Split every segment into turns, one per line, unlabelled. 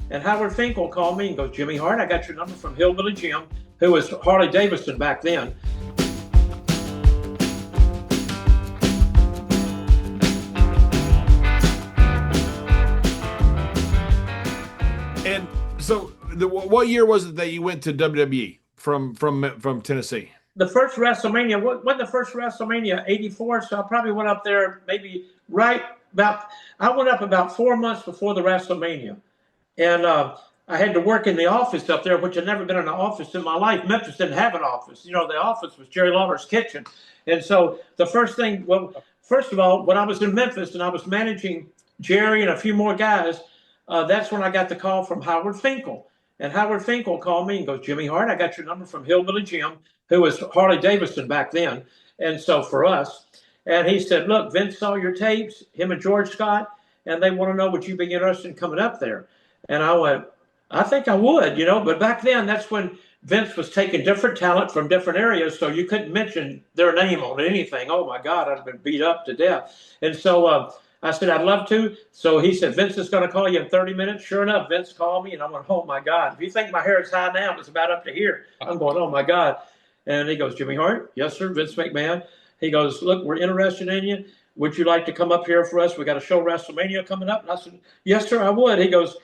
And Howard Finkel called me and goes, Jimmy Hart, I got your number from Hillbilly Jim, who was Harley Davidson back then.
And so, what year was it that you went to WWE from Tennessee?
The first WrestleMania, when the first WrestleMania, 84, so I probably went up there maybe I went up about 4 months before the WrestleMania. And I had to work in the office up there, which I'd never been in an office in my life. Memphis didn't have an office. You know, the office was Jerry Lawler's kitchen. And so the first thing, well, first of all, when I was in Memphis and I was managing Jerry and a few more guys, that's when I got the call from Howard Finkel. And Howard Finkel called me and goes, Jimmy Hart, I got your number from Hillbilly Jim, who was Harley Davidson back then. And so for us, and he said, look, Vince saw your tapes, him and George Scott, and they want to know, would you be interested in coming up there? And I went, I think I would, you know, but back then that's when Vince was taking different talent from different areas, so you couldn't mention their name on anything. Oh my God, I'd been beat up to death. And so I said, I'd love to. So he said, Vince is going to call you in 30 minutes. Sure enough, Vince called me, and I went, oh my God. If you think my hair is high now, it's about up to here. I'm going, oh my God. And he goes, Jimmy Hart? Yes, sir, Vince McMahon. He goes, look, we're interested in you. Would you like to come up here for us? We got a show WrestleMania coming up. And I said, yes, sir, I would. He goes,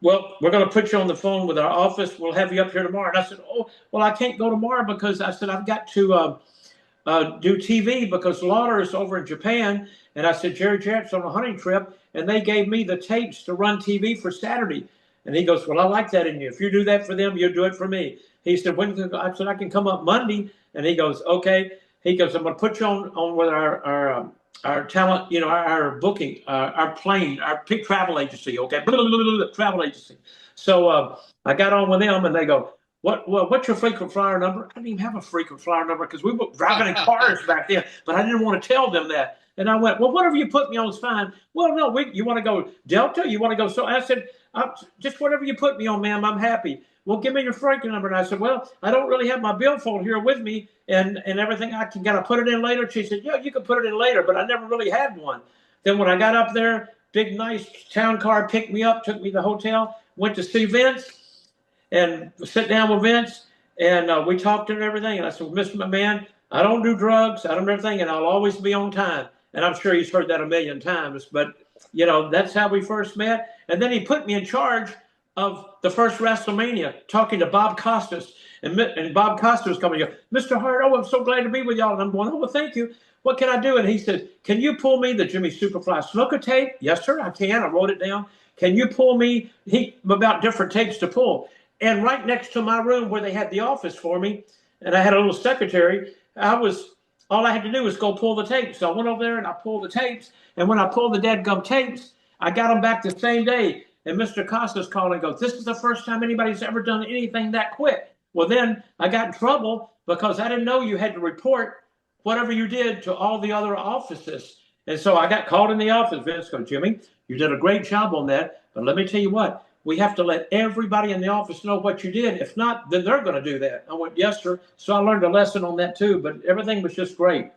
well, we're going to put you on the phone with our office. We'll have you up here tomorrow. And I said, oh, well, I can't go tomorrow because I said, I've got to do TV because Lauder is over in Japan. And I said, Jerry Jarrett's on a hunting trip, and they gave me the tapes to run TV for Saturday. And he goes, well, I like that in you. If you do that for them, you'll do it for me. He said, I said, I can come up Monday. And he goes, okay. He goes, I'm going to put you on with our talent, you know, our booking, our plane, our big travel agency, okay, travel agency. So I got on with them, and they go, what's your frequent flyer number? I didn't even have a frequent flyer number because we were driving in cars back then, but I didn't want to tell them that. And I went, well, whatever you put me on is fine. Well, no, you want to go Delta? You want to go? So I said, just whatever you put me on, ma'am, I'm happy. Well, give me your frequent number. And I said, well, I don't really have my billfold here with me and everything. I got to put it in later. She said, yeah, you can put it in later, but I never really had one. Then when I got up there, big, nice town car picked me up, took me to the hotel, went to see Vince and sit down with Vince. And we talked and everything. And I said, well, Mr. McMahon, I don't do drugs. I don't do everything. And I'll always be on time. And I'm sure he's heard that a million times. But, you know, that's how we first met. And then he put me in charge of the first WrestleMania, talking to Bob Costas. And Bob Costas was coming, Mr. Hart, oh, I'm so glad to be with y'all. And I'm going, oh, well, thank you. What can I do? And he said, can you pull me the Jimmy Superfly Snuka tape? Yes, sir, I can. I wrote it down. Can you pull me about different tapes to pull? And right next to my room where they had the office for me, and I had a little secretary, all I had to do was go pull the tapes. So I went over there and I pulled the tapes. And when I pulled the dadgum tapes, I got them back the same day. And Mr. Costas called and goes, this is the first time anybody's ever done anything that quick. Well, then I got in trouble because I didn't know you had to report whatever you did to all the other offices. And so I got called in the office. Vince goes, Jimmy, you did a great job on that. But let me tell you what, we have to let everybody in the office know what you did. If not, then they're going to do that. I went, yes, sir. So I learned a lesson on that too. But everything was just great.